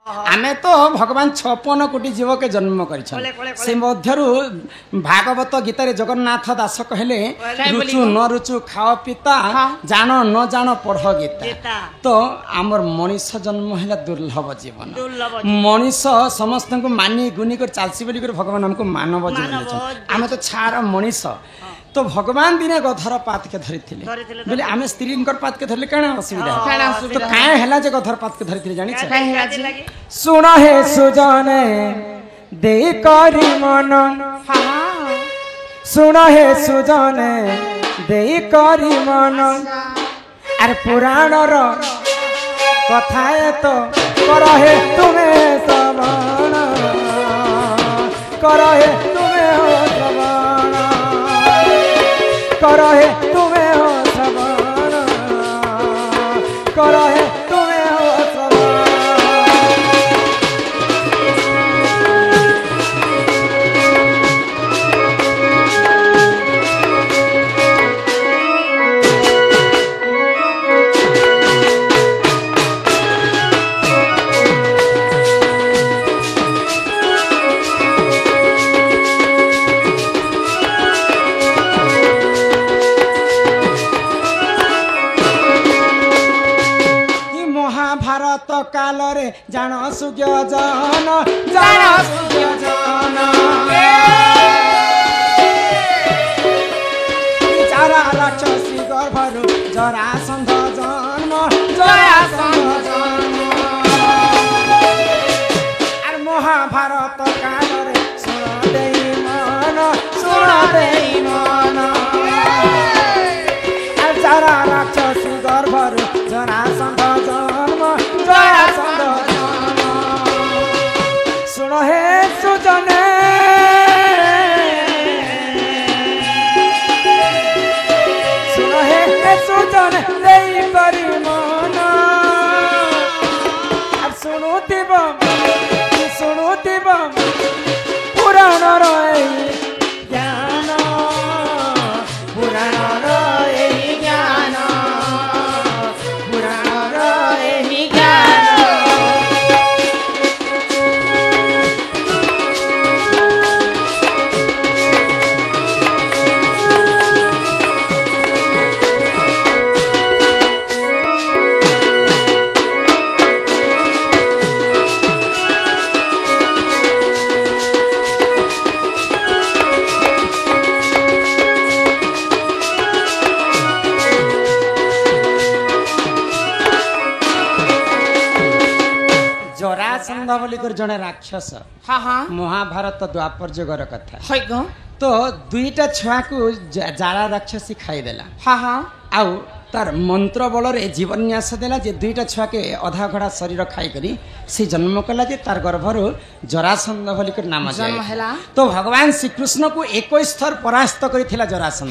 आमे तो भगवान 56 कोटी जीव के जन्म कर भागवत गीतार जगन्नाथ दास कहले रुचु न रुचु खाओ पिता जान न जान पढ़ गीता तो आमर मनीष जन्म है दुर्लभ जीवन मनीष समस्त को मानी गुनी कर चलसी बोली भगवान हमको मानव जीवन आम तो छाड़ मनीष तो भगवान दिने गधर पात के धरी बोले आम स्त्री पात के धरले कण असुविधा तो काहे हला जे गधर पात के धरी जानि सुन हे सुजने दे करी मन सुन हे सुजने दे करी मन अरे पुराण रो कथा तो करहे तुम्हें श्रवण करहे तुम्हें हो श्रवण करहे तुम्हें हो श्रवण करहे तुम्हें हो श्रवण काल रे जान सुज्ञ जन चारा राक्षसी गर्भरु जरासंध जन्म अरे महाभारत काल रे सुन देई मन चारा राक्षसी गर्भरु जरासंध सुन हे सुजने सुन हे सुजने देई करी मन शुणुथिब पुराण रे ज्ञान पुराण रे ज्ञान पुराण रे ज्ञान जरासंध बोली जड़े राक्षस महाभारत द्वापर जुगर कथा तो दुईटा छुआ को जारा राक्षसी खाईदेला आउ तार मंत्र बल जीवन्यास देला जे दुईटा छुआ के अधा घड़ा शरीर खाई करी से जन्म कला जे तार गर्भर जरासंध बोलिक नाम तो भगवान श्री कृष्ण को 21 थर परास्त करिथिला जरासंध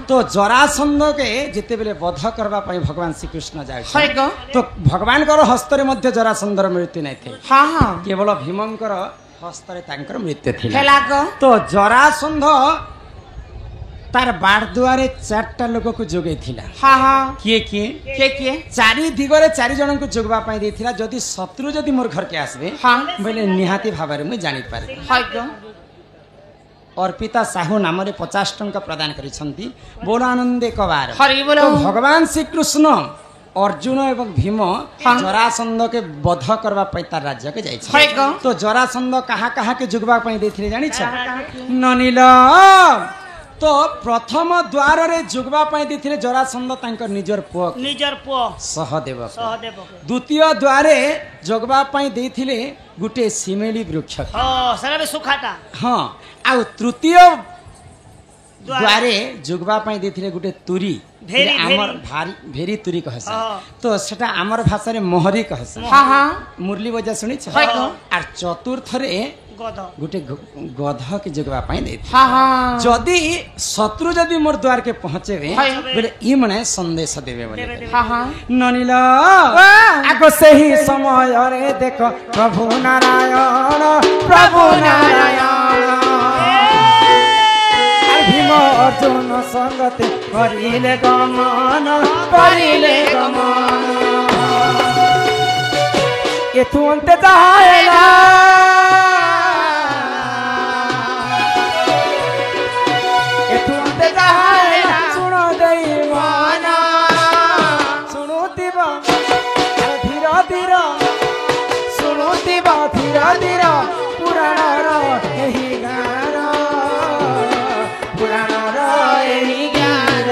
तो जरासंध के जिते बेले वध करबा पई भगवान श्री कृष्ण जाय तो भगवान कर हस्त रे मध्य जरासंधर मृत्यु नै थे केवल भीमंकर हस्त रे तांकर मृत्यु थिला तो जरासंध तार बाड़ दुआरे 4टा लोक को जोगे किए किए चारि दिगरे 4 जन को जोगवा पाई देथिला जदि शत्रु जदि मोर घर के आसबे बोले निहाती भाबरे मुई जानि पारे अर्पिता साहू नाम रे 50 टंका प्रदान करिसंती बोल आनंदे कबार तो भगवान श्री कृष्ण अर्जुन एवं भीम जरासंध के वध करबा पई तार राज्य के जाय तो जरासंध कहा कहा के जोगवा पाई देथिले जानि छ ननिल तो प्रथम द्वार रे जुगवा पाई देथिले जरासंध तांकर निजर पुओ सहदेव द्वितीय द्वारे जगवा पाई देथिले गुटे सिमेली वृक्ष सरे सुखाटा हां आ तृतीय द्वारे जुगवा पाई देथिले गुटे तुरी भेरी तुरी कहस तो सेटा आमर भाषा रे मोहरी कहस मुरली बजा सुनी छ आ चतुर्थ रे गोटे गध के जगवा पाई दे जदि शत्रु जदि मोर द्वार के पहुंचे बोले ई मने संदेश देवे बोले ननिल आगो से ही समय रे देख प्रभु नारायण भीम अर्जुन संगते करिले गमन एथु अंते जाएला एथु अंते जाएला सुनो देई माना सुनुतिबा धीरा धीरा सुनुतिबा धीरा धीरा पुराणर एही गान पुराणर एही गान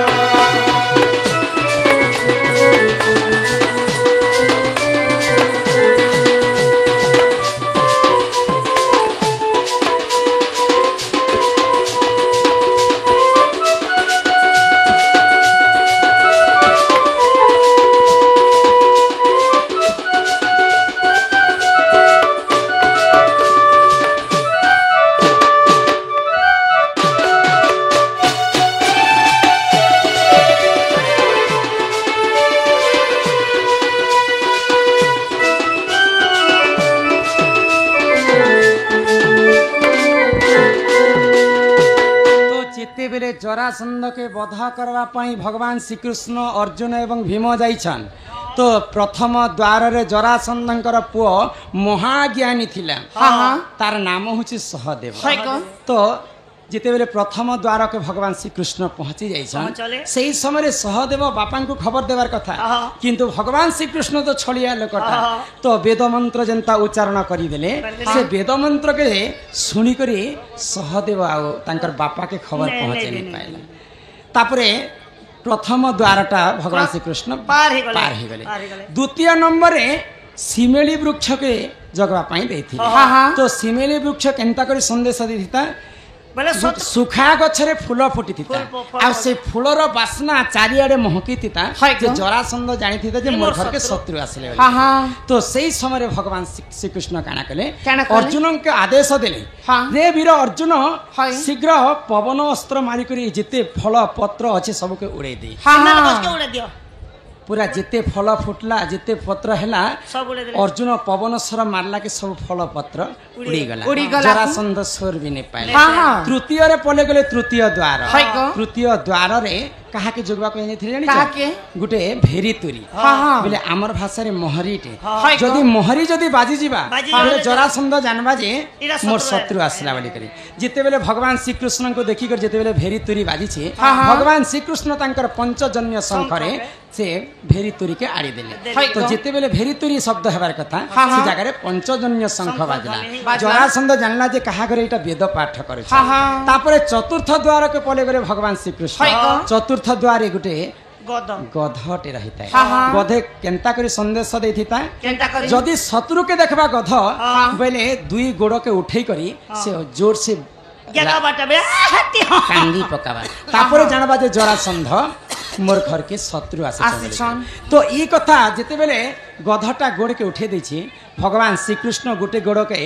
जरासंध के बधा करवा पाई भगवान श्रीकृष्ण अर्जुन एवं भीम जाइछन तो प्रथम द्वार रे जरासंधंकर पुओ महाज्ञानी थिला तार नाम होछि सहदेव तो जिते बेले प्रथम द्वार के भगवान श्रीकृष्ण पहुंची जाइछन सेही समय सहदेव बापा को खबर देवार कथा किंतु भगवान श्रीकृष्ण तो छलिया लोकटा तो वेद मंत्र जनता उच्चारण करी देले से वेद मंत्र के सुनी करी सहदेव आ तांकर बापा के खबर पहुंचे नहीं पाइला तापरे प्रथम द्वारटा भगवान श्रीकृष्ण पार ही गले द्वितीय नंबर रे सिमेली वृक्ष के जगवा पाई देथिले तो सिमेली वृक्ष केनता करी संदेश दिथिता सुखा गछरे फूल फुटी थिता आ से फूलर बासना चारियाडे महकी थिता जे जरासंध जानि थिता जे मोर घर के शत्रु आसले तो सेही समय भगवान श्री कृष्ण काना कले अर्जुन के आदेश देले रे वीर अर्जुन शीघ्र पवन अस्त्र मारी करी जिते फल पत्र अछि सब के उड़े दे पूरा जिते फल फुटला जिते पत्र हैला अर्जुन पवन स्वर मारला के सब फल पत्र उड़ी गला जरासंध स्वर भी नहीं पाइले तृतीय रे पले गले तृतीय द्वार रे कहा के जोगवा कहने थे जानि गुटे भेरी तुरी बोले हमर भाषा रे मोहरीटे जदी मोहरी जदी बाजी जीवा बोले जरासंध जानबा जे मोर शत्रु आसला बोली करी जिते बेले भगवान श्री कृष्ण को देखि कर जिते बेले भेरी तुरी बाजी छे भगवान श्री कृष्ण तांकर पंचजन्य शंख रे से भेरी तुरी के आड़ी देले तो जिते बेले भेरी तुरी शब्द हेबार कथा से जगह रे पंचजन्य शंख बाजला जरासंध जानला जे कहा करे एटा वेद पाठ करे तापरे चतुर्थ द्वार के पले गरे भगवान श्री कृष्ण चतुर्थ द्वारे गुटे गधटे रहिता गधे केनता करी संदेश देथिता जदि शत्रु के देखबा गध बेले दुई गोड़ के उठेई करी से जोर से कांदी पकाबा तापरे जानबा जे जरासंध मोर घर के शत्रु आछन तो ई कथा जेते बेले गधटा गोड़ के उठे देछि भगवान श्री कृष्ण गुटे गोड़ के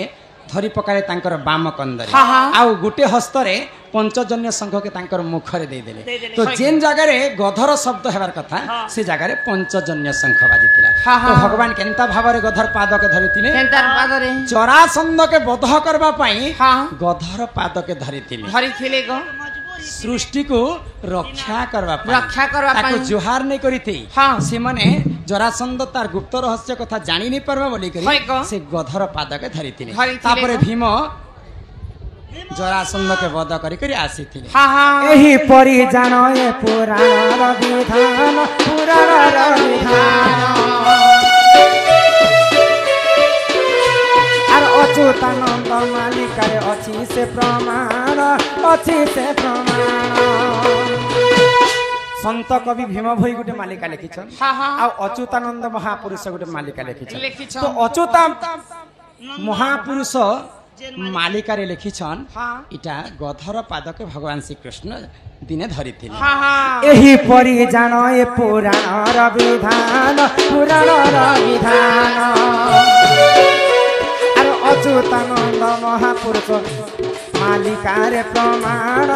धरी पकाले तांकर बाम कंदरे आउ गुटे हस्तरे पंचजन्य शंख के तांकर मुखरे दे देले तो जेन जगह रे गधर शब्द हेबार कथा से जगह रे पंचजन्य शंख बाजितिला तो भगवान केनता भावरे गधर पाद के धरितिले केनतार पाद रे जरासंध के वध करबा पई गधर पाद के धरितिले गो सृष्टि को रक्षा करबा ताको जोहार नहीं करी थी से माने जरासंध तार गुप्त रहस्य कथा जानी नहीं परबा बोली करी से गधर पाद के धरितिले तापरे भीम जरासंध के वध करी करी आसीथिले एही परि जानो ए पुराण विधान अच्युतानंद मालिकारे अछि से प्रमाण संत कवि भीम भई गुटे मालिका लिखिछन आ अच्युतानंद महापुरुष गुटे मालिका लिखिछन तो अच्युता महापुरुष मालिकारे लिखिछन इटा गधर पाद के भगवान श्री कृष्ण दिने धरिथिले एही परि जानो ए पुराण विधान अच्युतानंद महापुरुष मालिकारे प्रमाण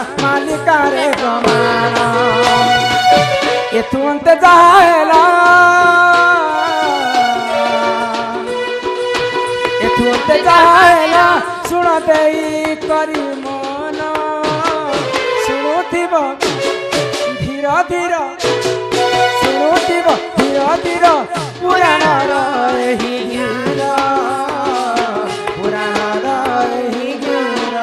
एथु अंते जाएला सुन देई करी मन सुनुथिब धीर धीर ଲୁଟିବ ଧୀର ଧୀର ପୁରାଣର ଏହି ଗୀତ ପୁରାଣର ଏହି ଗୀତ।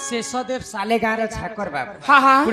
शेषदेव साले गाँव छाकर बाबू। हाँ हाँ।